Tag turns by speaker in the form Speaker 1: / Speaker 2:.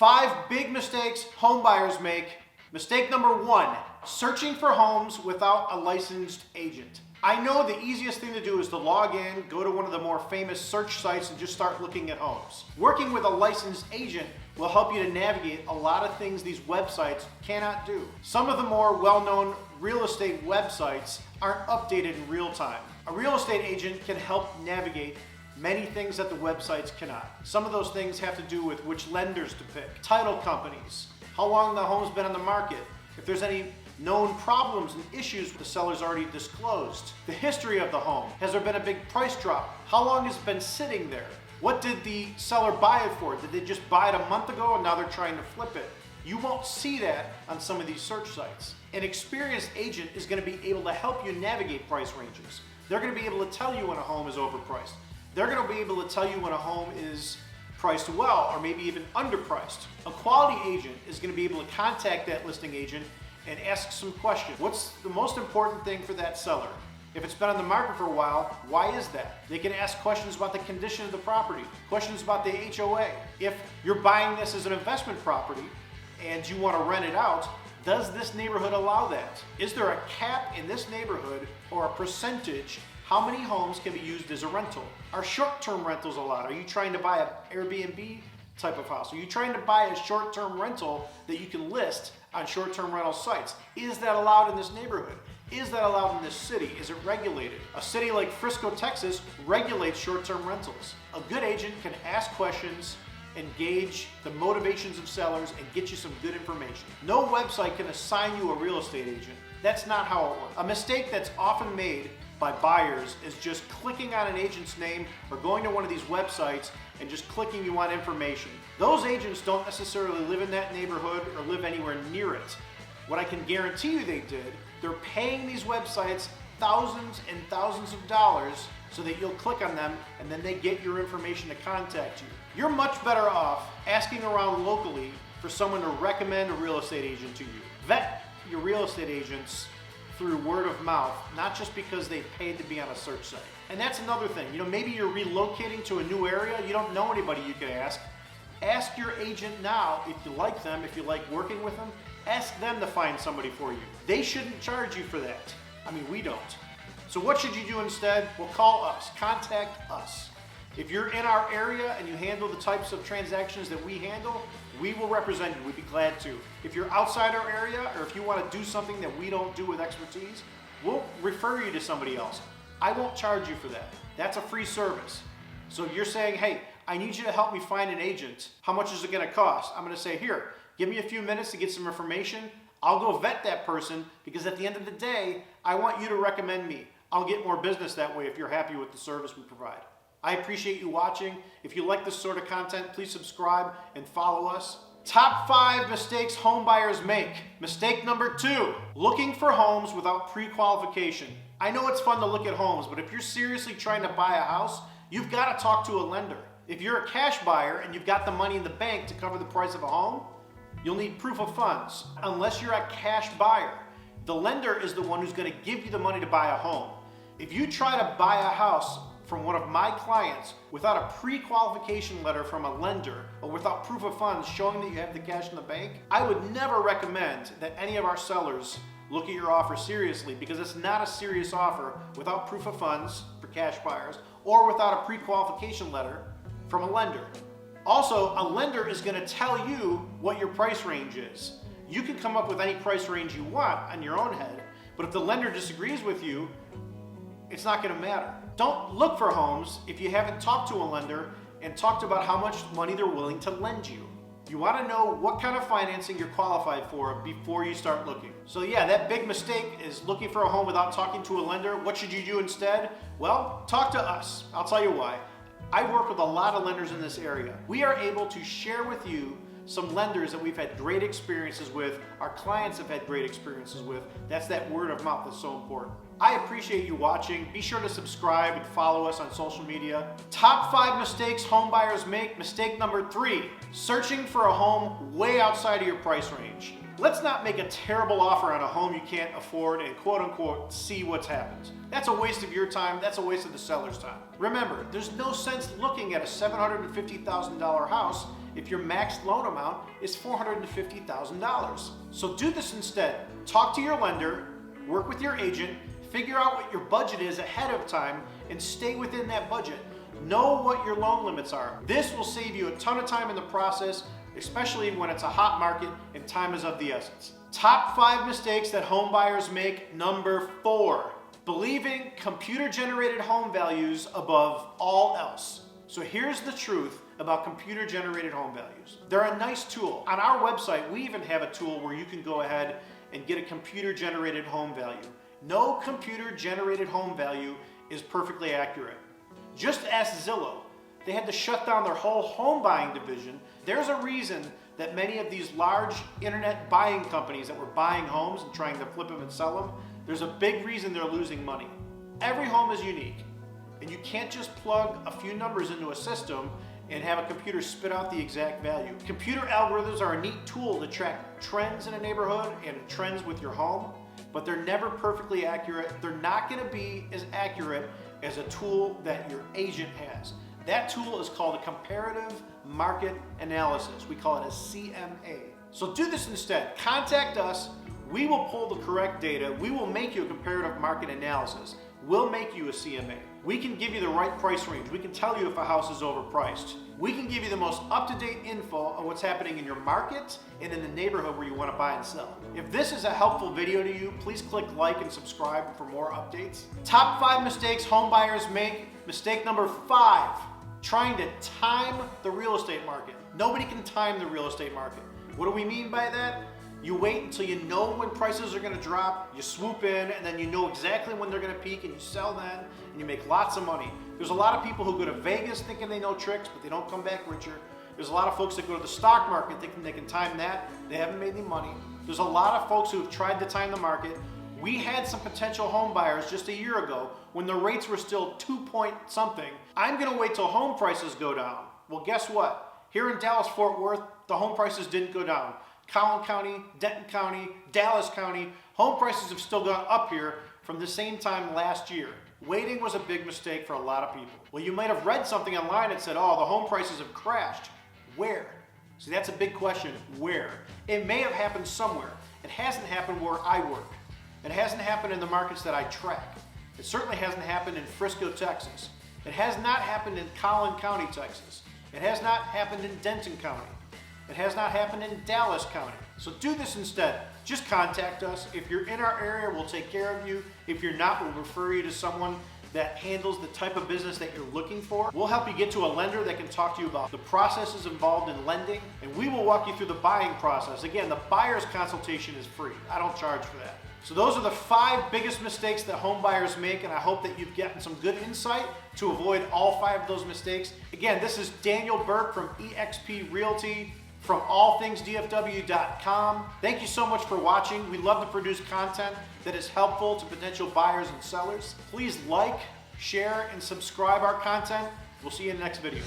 Speaker 1: 5 big mistakes home buyers make. Mistake number 1, searching for homes without a licensed agent. I know the easiest thing to do is to log in, go to one of the more famous search sites and just start looking at homes. Working with a licensed agent will help you to navigate a lot of things these websites cannot do. Some of the more well-known real estate websites aren't updated in real time. A real estate agent can help navigate many things that the websites cannot. Some of those things have to do with which lenders to pick, title companies, how long the home's been on the market, if there's any known problems and issues the seller's already disclosed, the history of the home, has there been a big price drop, how long has it been sitting there, what did the seller buy it for, did they just buy it a month ago and now they're trying to flip it? You won't see that on some of these search sites. An experienced agent is going to be able to help you navigate price ranges. They're going to be able to tell you when a home is overpriced. They're going to be able to tell you when a home is priced well or maybe even underpriced. A quality agent is going to be able to contact that listing agent and ask some questions. What's the most important thing for that seller? If it's been on the market for a while, why is that? They can ask questions about the condition of the property, questions about the HOA. If you're buying this as an investment property and you want to rent it out, does this neighborhood allow that? Is there a cap in this neighborhood or a percentage? How many homes can be used as a rental? Are short-term rentals allowed? Are you trying to buy an Airbnb type of house? Are you trying to buy a short-term rental that you can list on short-term rental sites? Is that allowed in this neighborhood? Is that allowed in this city? Is it regulated? A city like Frisco, Texas regulates short-term rentals. A good agent can ask questions, engage the motivations of sellers, and get you some good information. No website can assign you a real estate agent. That's not how it works. A mistake that's often made by buyers is just clicking on an agent's name or going to one of these websites and just clicking you want information. Those agents don't necessarily live in that neighborhood or live anywhere near it. What I can guarantee you they did, they're paying these websites thousands and thousands of dollars so that you'll click on them and then they get your information to contact you. You're much better off asking around locally for someone to recommend a real estate agent to you. Vet your real estate agents through word of mouth, not just because they paid to be on a search site. And that's another thing. Maybe you're relocating to a new area, you don't know anybody you can ask. Ask your agent now if you like them, if you like working with them, ask them to find somebody for you. They shouldn't charge you for that. I mean, we don't. So what should you do instead? Well, call us, contact us. If you're in our area and you handle the types of transactions that we handle, we will represent you. We'd be glad to. If you're outside our area or if you want to do something that we don't do with expertise, we'll refer you to somebody else. I won't charge you for that. That's a free service. So if you're saying, hey, I need you to help me find an agent. How much is it going to cost? I'm going to say, here, give me a few minutes to get some information. I'll go vet that person because at the end of the day, I want you to recommend me. I'll get more business that way if you're happy with the service we provide. I appreciate you watching. If you like this sort of content, please subscribe and follow us. Top 5 mistakes home buyers make. Mistake number 2, looking for homes without pre-qualification. I know it's fun to look at homes, but if you're seriously trying to buy a house, you've got to talk to a lender. If you're a cash buyer and you've got the money in the bank to cover the price of a home, you'll need proof of funds. Unless you're a cash buyer, the lender is the one who's going to give you the money to buy a home. If you try to buy a house from one of my clients without a pre-qualification letter from a lender or without proof of funds showing that you have the cash in the bank, I would never recommend that any of our sellers look at your offer seriously because it's not a serious offer without proof of funds for cash buyers or without a pre-qualification letter from a lender. Also, a lender is going to tell you what your price range is. You can come up with any price range you want on your own head, but if the lender disagrees with you, it's not going to matter. Don't look for homes if you haven't talked to a lender and talked about how much money they're willing to lend you. You want to know what kind of financing you're qualified for before you start looking. So yeah, that big mistake is looking for a home without talking to a lender. What should you do instead? Well, talk to us. I'll tell you why. I work with a lot of lenders in this area. We are able to share with you some lenders that we've had great experiences with, our clients have had great experiences with. That's that word of mouth that's so important. I appreciate you watching. Be sure to subscribe and follow us on social media. Top 5 mistakes home buyers make. Mistake number 3, searching for a home way outside of your price range. Let's not make a terrible offer on a home you can't afford and quote unquote see what's happened. That's a waste of your time, that's a waste of the seller's time. Remember, there's no sense looking at a $750,000 house if your max loan amount is $450,000. So do this instead. Talk to your lender, work with your agent, figure out what your budget is ahead of time, and stay within that budget. Know what your loan limits are. This will save you a ton of time in the process, especially when it's a hot market and time is of the essence. Top 5 mistakes that home buyers make. Number 4, believing computer-generated home values above all else. So here's the truth about computer-generated home values. They're a nice tool. On our website, we even have a tool where you can go ahead and get a computer-generated home value. No computer-generated home value is perfectly accurate. Just ask Zillow. They had to shut down their whole home buying division. There's a reason that many of these large internet buying companies that were buying homes and trying to flip them and sell them, there's a big reason they're losing money. Every home is unique, and you can't just plug a few numbers into a system and have a computer spit out the exact value. Computer algorithms are a neat tool to track trends in a neighborhood and trends with your home, but they're never perfectly accurate. They're not going to be as accurate as a tool that your agent has. That tool is called a comparative market analysis. We call it a CMA. So do this instead. Contact us. We will pull the correct data. We will make you a comparative market analysis. We'll make you a CMA. We can give you the right price range. We can tell you if a house is overpriced. We can give you the most up-to-date info on what's happening in your market and in the neighborhood where you want to buy and sell. If this is a helpful video to you, please click like and subscribe for more updates. Top 5 mistakes home buyers make. Mistake number 5, trying to time the real estate market. Nobody can time the real estate market. What do we mean by that? You wait until you know when prices are going to drop, you swoop in, and then you know exactly when they're going to peak, and you sell then, and you make lots of money. There's a lot of people who go to Vegas thinking they know tricks, but they don't come back richer. There's a lot of folks that go to the stock market thinking they can time that. They haven't made any money. There's a lot of folks who have tried to time the market. We had some potential home buyers just a year ago when the rates were still 2 point something. I'm going to wait till home prices go down. Well, guess what? Here in Dallas-Fort Worth, the home prices didn't go down. Collin County, Denton County, Dallas County, home prices have still gone up here from the same time last year. Waiting was a big mistake for a lot of people. Well, you might have read something online that said, oh, the home prices have crashed. Where? See, that's a big question. Where? It may have happened somewhere. It hasn't happened where I work. It hasn't happened in the markets that I track. It certainly hasn't happened in Frisco, Texas. It has not happened in Collin County, Texas. It has not happened in Denton County. It has not happened in Dallas County. So do this instead. Just contact us. If you're in our area, we'll take care of you. If you're not, we'll refer you to someone that handles the type of business that you're looking for. We'll help you get to a lender that can talk to you about the processes involved in lending, and we will walk you through the buying process. Again, the buyer's consultation is free. I don't charge for that. So those are the 5 biggest mistakes that home buyers make, and I hope that you've gotten some good insight to avoid all 5 of those mistakes. Again, this is Daniel Burke from eXp Realty, from allthingsdfw.com. Thank you so much for watching. We love to produce content that is helpful to potential buyers and sellers. Please like, share, and subscribe our content. We'll see you in the next video.